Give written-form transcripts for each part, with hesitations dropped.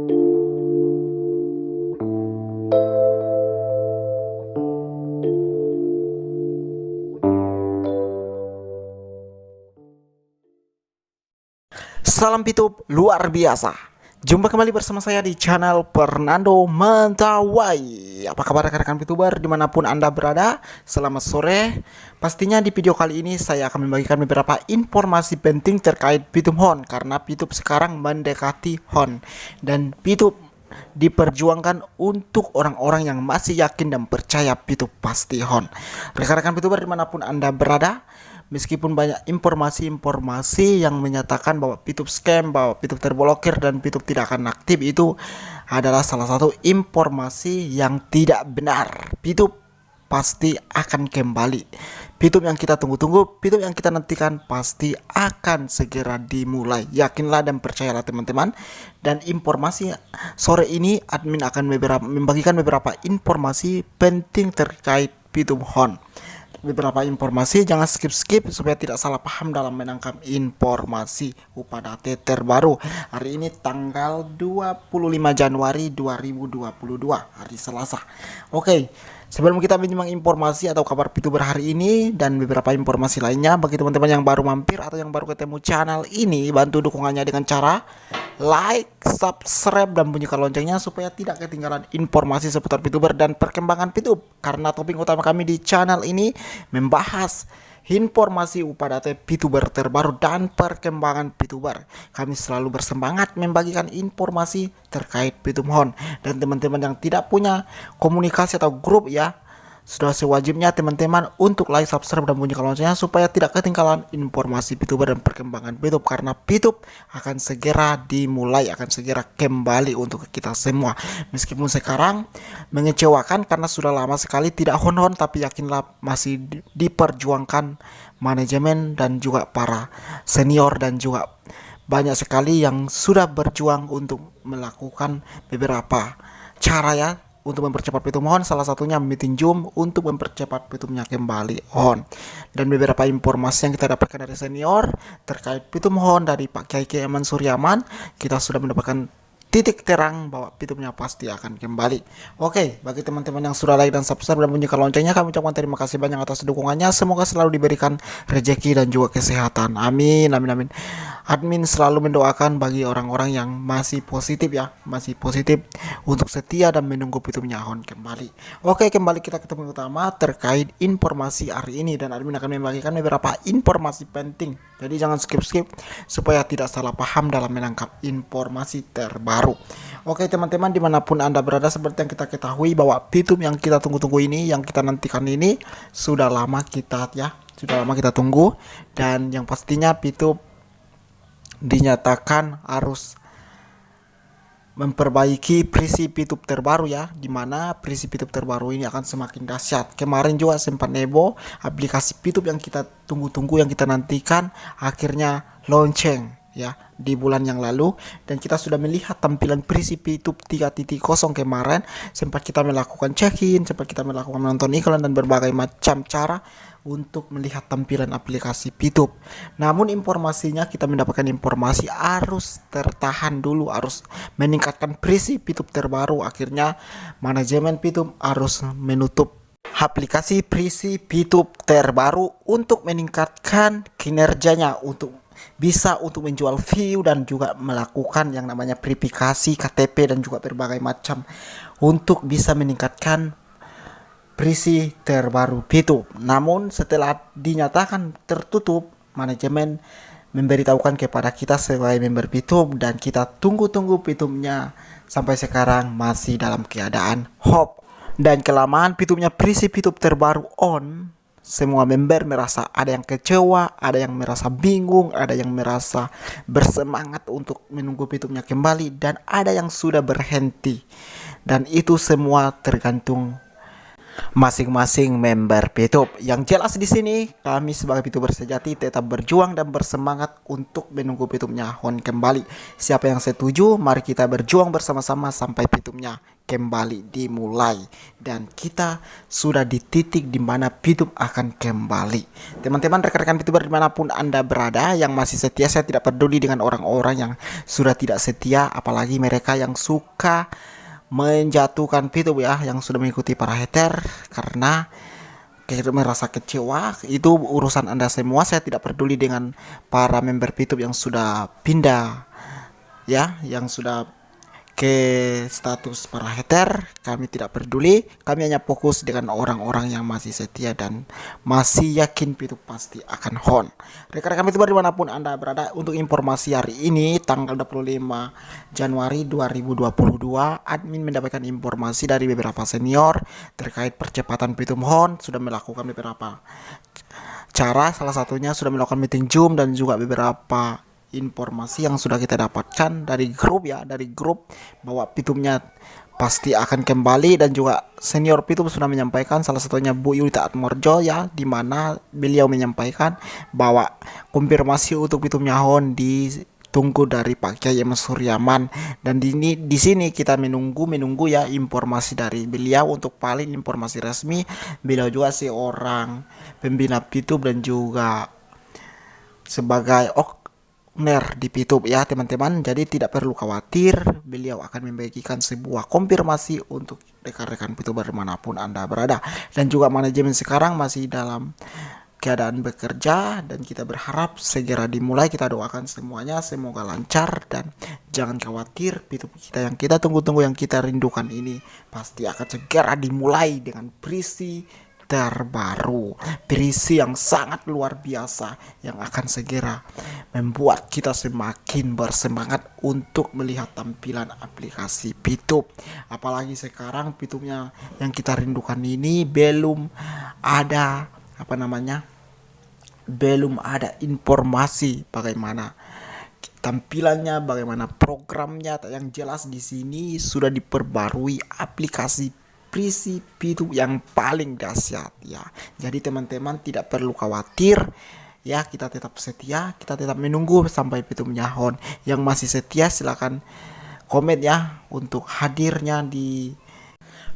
Salam Pitup luar biasa. Jumpa kembali bersama saya di channel Fernando Mentawai. Apa kabar rekan-rekan Pituber dimanapun Anda berada? Selamat sore. Pastinya di video kali ini saya akan membagikan beberapa informasi penting terkait Pitup Hon, karena Pitup sekarang mendekati Hon, dan Pitup diperjuangkan untuk orang-orang yang masih yakin dan percaya Pitup pasti Hon. Rekan-rekan Pituber dimanapun Anda berada, meskipun banyak informasi-informasi yang menyatakan bahwa Pitup scam, bahwa Pitup terblokir dan Pitup tidak akan aktif, itu adalah salah satu informasi yang tidak benar. Pitup pasti akan kembali. Pitup yang kita tunggu-tunggu, Pitup yang kita nantikan pasti akan segera dimulai. Yakinlah dan percayalah teman-teman. Dan informasi sore ini admin akan membagikan beberapa informasi penting terkait Pitup Hon. Beberapa informasi, jangan skip-skip supaya tidak salah paham dalam menangkap informasi UPADATE terbaru. Hari ini tanggal 25 Januari 2022, hari Selasa. Oke, sebelum kita menyimak informasi atau kabar Pituber hari ini dan beberapa informasi lainnya, bagi teman-teman yang baru mampir atau yang baru ketemu channel ini, bantu dukungannya dengan cara like, subscribe, dan bunyikan loncengnya supaya tidak ketinggalan informasi seputar Pituber dan perkembangan Pitup. Karena topik utama kami di channel ini membahas informasi UPADATE Pituber terbaru dan perkembangan Pituber. Kami selalu bersemangat membagikan informasi terkait Pitup Hon. Dan teman-teman yang tidak punya komunikasi atau grup, ya sudah sewajibnya teman-teman untuk like, subscribe, dan bunyikan loncengnya supaya tidak ketinggalan informasi Pituber dan perkembangan Pitup, karena Pitup akan segera dimulai, akan segera kembali untuk kita semua. Meskipun sekarang mengecewakan karena sudah lama sekali tidak hon-hon, tapi yakinlah masih diperjuangkan manajemen dan juga para senior, dan juga banyak sekali yang sudah berjuang untuk melakukan beberapa cara, ya, untuk mempercepat Pitup Hon. Salah satunya meeting Zoom untuk mempercepat Pitupnya kembali on. Dan beberapa informasi yang kita dapatkan dari senior terkait Pitup Hon dari Pak Kiai Kiai Mansur Yaman, kita sudah mendapatkan titik terang bahwa Pitupnya pasti akan kembali. Oke, bagi teman-teman yang sudah like dan subscribe dan bunyikan loncengnya, kami ucapkan terima kasih banyak atas dukungannya. Semoga selalu diberikan rezeki dan juga kesehatan. Amin, amin, amin. Admin selalu mendoakan bagi orang-orang yang masih positif, ya, masih positif untuk setia dan menunggu Pitupnya Hon kembali. Oke, kembali kita ke topik utama terkait informasi hari ini, dan admin akan membagikan beberapa informasi penting. Jadi jangan skip-skip supaya tidak salah paham dalam menangkap informasi terbaru. Oke teman-teman, dimanapun Anda berada, seperti yang kita ketahui bahwa Pitup yang kita tunggu-tunggu ini, yang kita nantikan ini, sudah lama kita tunggu. Dan yang pastinya Pitup dinyatakan harus memperbaiki prisi Pitup terbaru, ya, dimana prisi Pitup terbaru ini akan semakin dahsyat. Kemarin juga sempat nebo aplikasi Pitup yang kita tunggu-tunggu, yang kita nantikan, akhirnya launching, ya, di bulan yang lalu, dan kita sudah melihat tampilan prisi Pitup 3.0 kemarin. Sempat kita melakukan check-in, sempat kita melakukan menonton iklan dan berbagai macam cara untuk melihat tampilan aplikasi Pitup. Namun informasinya, kita mendapatkan informasi harus tertahan dulu, harus meningkatkan prisi Pitup terbaru. Akhirnya manajemen Pitup harus menutup aplikasi prisi Pitup terbaru untuk meningkatkan kinerjanya, untuk bisa untuk menjual view dan juga melakukan yang namanya verifikasi KTP dan juga berbagai macam untuk bisa meningkatkan prisi terbaru Pitup. Namun setelah dinyatakan tertutup, manajemen memberitahukan kepada kita sebagai member Pitup, dan kita tunggu-tunggu Pitupnya sampai sekarang masih dalam keadaan hope. Dan kelamaan Pitupnya prisi Pitup terbaru on, semua member merasa ada yang kecewa, ada yang merasa bingung, ada yang merasa bersemangat untuk menunggu Pitupnya kembali, dan ada yang sudah berhenti. Dan itu semua tergantung masing-masing member PITUB. Yang jelas di sini kami sebagai PITUBer sejati tetap berjuang dan bersemangat untuk menunggu PITUBnya Hon kembali. Siapa yang setuju, mari kita berjuang bersama-sama sampai PITUBnya kembali dimulai. Dan kita sudah di titik di mana PITUB akan kembali. Teman-teman rekan-rekan PITUBer dimanapun Anda berada yang masih setia, saya tidak peduli dengan orang-orang yang sudah tidak setia, apalagi mereka yang suka menjatuhkan PITUB ya, yang sudah mengikuti para hater karena merasa kecewa. Itu urusan Anda semua, saya tidak peduli dengan para member PITUB yang sudah pindah ya, yang sudah ke status para hater. Kami tidak peduli, kami hanya fokus dengan orang-orang yang masih setia dan masih yakin PITUB pasti akan hon. Rekan-rekan PITUBer dimanapun Anda berada, untuk informasi hari ini tanggal 25 Januari 2022, admin mendapatkan informasi dari beberapa senior terkait percepatan PITUB hon. Sudah melakukan beberapa cara, salah satunya sudah melakukan meeting Zoom dan juga beberapa informasi yang sudah kita dapatkan dari grup ya, dari grup bahwa PITUBnya pasti akan kembali. Dan juga senior PITUB sudah menyampaikan, salah satunya Bu Yulita Atmorjo ya, di mana beliau menyampaikan bahwa konfirmasi untuk PITUBnya hon ditunggu dari Pak Kiai M. Suryaman. Dan di sini kita menunggu ya informasi dari beliau. Untuk paling informasi resmi, beliau juga seorang pembina PITUB dan juga sebagai di PITUB ya teman-teman. Jadi tidak perlu khawatir, beliau akan membagikan sebuah konfirmasi untuk rekan-rekan PITUBer dimanapun Anda berada. Dan juga manajemen sekarang masih dalam keadaan bekerja dan kita berharap segera dimulai. Kita doakan semuanya semoga lancar dan jangan khawatir, PITUB kita yang kita tunggu-tunggu, yang kita rindukan ini pasti akan segera dimulai dengan berisi terbaru, berisi yang sangat luar biasa yang akan segera membuat kita semakin bersemangat untuk melihat tampilan aplikasi PITUB. Apalagi sekarang PITUBnya yang kita rindukan ini belum ada belum ada informasi bagaimana tampilannya, bagaimana programnya. Yang jelas di sini sudah diperbarui aplikasi berisi PITUB yang paling dahsyat ya. Jadi teman-teman tidak perlu khawatir ya, kita tetap setia, kita tetap menunggu sampai PITUBnya hon. Yang masih setia silakan komen ya untuk hadirnya di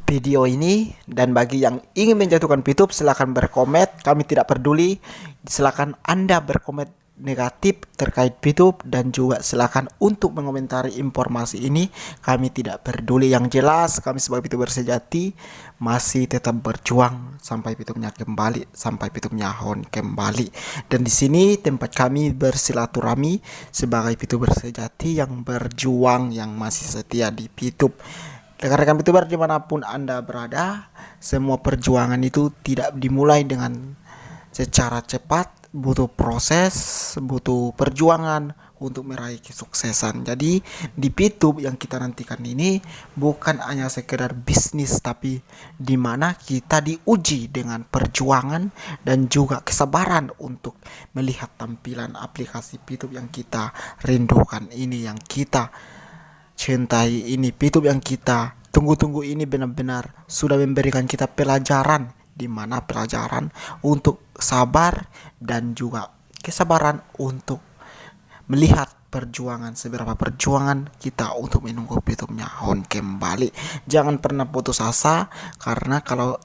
video ini. Dan bagi yang ingin menjatuhkan PITUB silakan berkomen, kami tidak peduli. Silakan Anda berkomen negatif terkait PITUB dan juga silakan untuk mengomentari informasi ini, kami tidak peduli. Yang jelas kami sebagai PITUBer sejati masih tetap berjuang sampai PITUBnya kembali, sampai PITUBnya hon kembali. Dan di sini tempat kami bersilaturahmi sebagai PITUBer sejati yang berjuang, yang masih setia di PITUB. Rekan-rekan PITUBer dimanapun Anda berada, semua perjuangan itu tidak dimulai dengan secara cepat, butuh proses, butuh perjuangan untuk meraih kesuksesan. Jadi di PITUB yang kita nantikan ini bukan hanya sekedar bisnis, tapi di mana kita diuji dengan perjuangan dan juga kesabaran untuk melihat tampilan aplikasi PITUB yang kita rindukan ini, yang kita cintai ini. PITUB yang kita tunggu-tunggu ini benar-benar sudah memberikan kita pelajaran, di mana pelajaran untuk sabar dan juga kesabaran untuk melihat perjuangan, seberapa perjuangan kita untuk menunggu PITUBnya hon kembali. Jangan pernah putus asa, karena kalau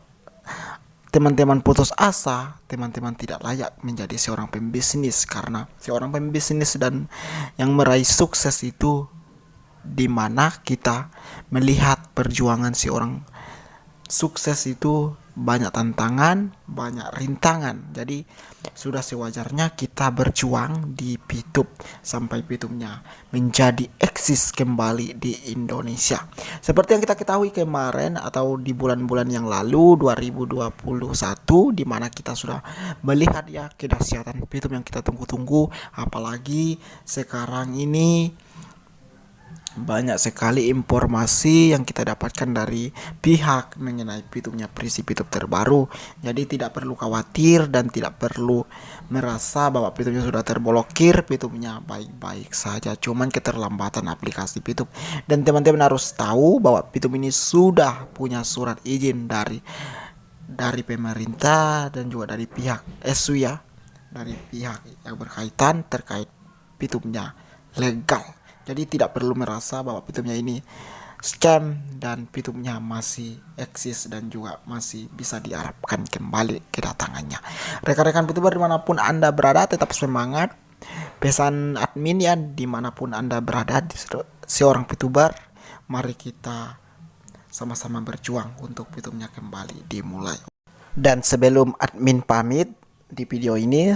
teman-teman putus asa, teman-teman tidak layak menjadi seorang pembisnis. Karena seorang pembisnis dan yang meraih sukses itu di mana kita melihat perjuangan seorang sukses itu banyak tantangan, banyak rintangan. Jadi sudah sewajarnya kita berjuang di PITUB sampai PITUBnya menjadi eksis kembali di Indonesia. Seperti yang kita ketahui kemarin atau di bulan-bulan yang lalu 2021, di mana kita sudah melihat ya kedahsyatan PITUB yang kita tunggu-tunggu. Apalagi sekarang ini banyak sekali informasi yang kita dapatkan dari pihak mengenai PITUBnya, berisi PITUB terbaru. Jadi tidak perlu khawatir dan tidak perlu merasa bahwa PITUBnya sudah terblokir. PITUBnya baik-baik saja, cuman keterlambatan aplikasi PITUB. Dan teman-teman harus tahu bahwa PITUB ini sudah punya surat izin dari dari pemerintah dan juga dari pihak SU ya, dari pihak yang berkaitan terkait Pitumnya legal. Jadi tidak perlu merasa bahwa Pitumnya ini scam dan Pitumnya masih eksis dan juga masih bisa diharapkan kembali kedatangannya. Rekan-rekan Pitubar dimanapun Anda berada, tetap semangat. Pesan admin ya, dimanapun Anda berada, seorang Pitubar, mari kita sama-sama berjuang untuk Pitumnya kembali dimulai. Dan sebelum admin pamit, di video ini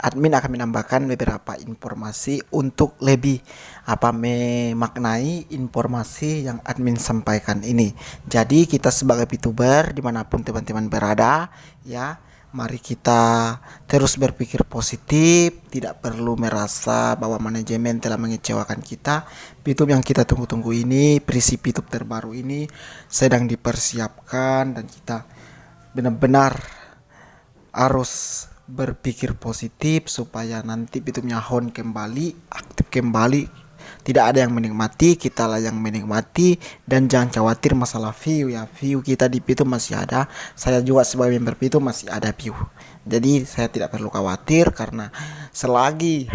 admin akan menambahkan beberapa informasi untuk lebih memaknai informasi yang admin sampaikan ini. Jadi kita sebagai Pitubar dimanapun teman-teman berada ya, mari kita terus berpikir positif, tidak perlu merasa bahwa manajemen telah mengecewakan kita. Pitum yang kita tunggu-tunggu ini, prinsip Pitum terbaru ini sedang dipersiapkan dan kita benar-benar harus berpikir positif supaya nanti Pitumnya on kembali, aktif kembali. Tidak ada yang menikmati, kita lah yang menikmati. Dan jangan khawatir masalah view ya, view kita di Pitum masih ada. Saya juga sebagai member Pitum masih ada view. Jadi saya tidak perlu khawatir, karena selagi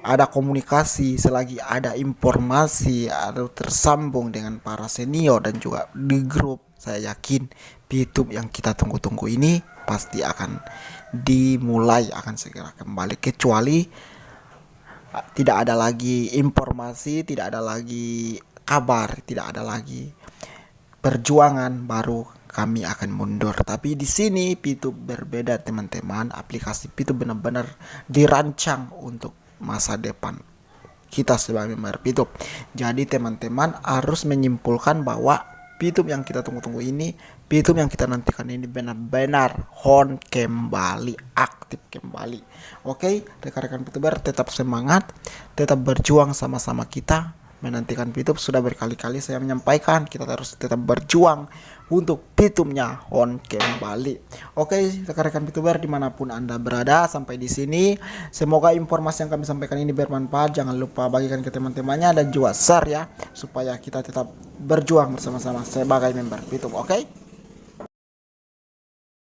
ada komunikasi, selagi ada informasi, ada tersambung dengan para senior dan juga di grup, saya yakin Pitum yang kita tunggu-tunggu ini pasti akan dimulai, akan segera kembali, kecuali tidak ada lagi informasi, tidak ada lagi kabar, tidak ada lagi perjuangan, baru kami akan mundur. Tapi di sini Pitum berbeda teman-teman, aplikasi Pitum benar-benar dirancang untuk masa depan kita sebagai member Pitum. Jadi teman-teman harus menyimpulkan bahwa Pitum yang kita tunggu-tunggu ini, Pitum yang kita nantikan ini benar-benar on kembali, aktif kembali. Oke, rekan-rekan Pitubar tetap semangat, tetap berjuang sama-sama kita menantikan Pitum. Sudah berkali-kali saya menyampaikan, kita harus tetap berjuang untuk Pitumnya on kembali. Oke, rekan-rekan Pitubar dimanapun Anda berada, sampai di sini semoga informasi yang kami sampaikan ini bermanfaat. Jangan lupa bagikan ke teman-temannya dan juga share ya, supaya kita tetap berjuang bersama-sama sebagai member Pitum. Oke.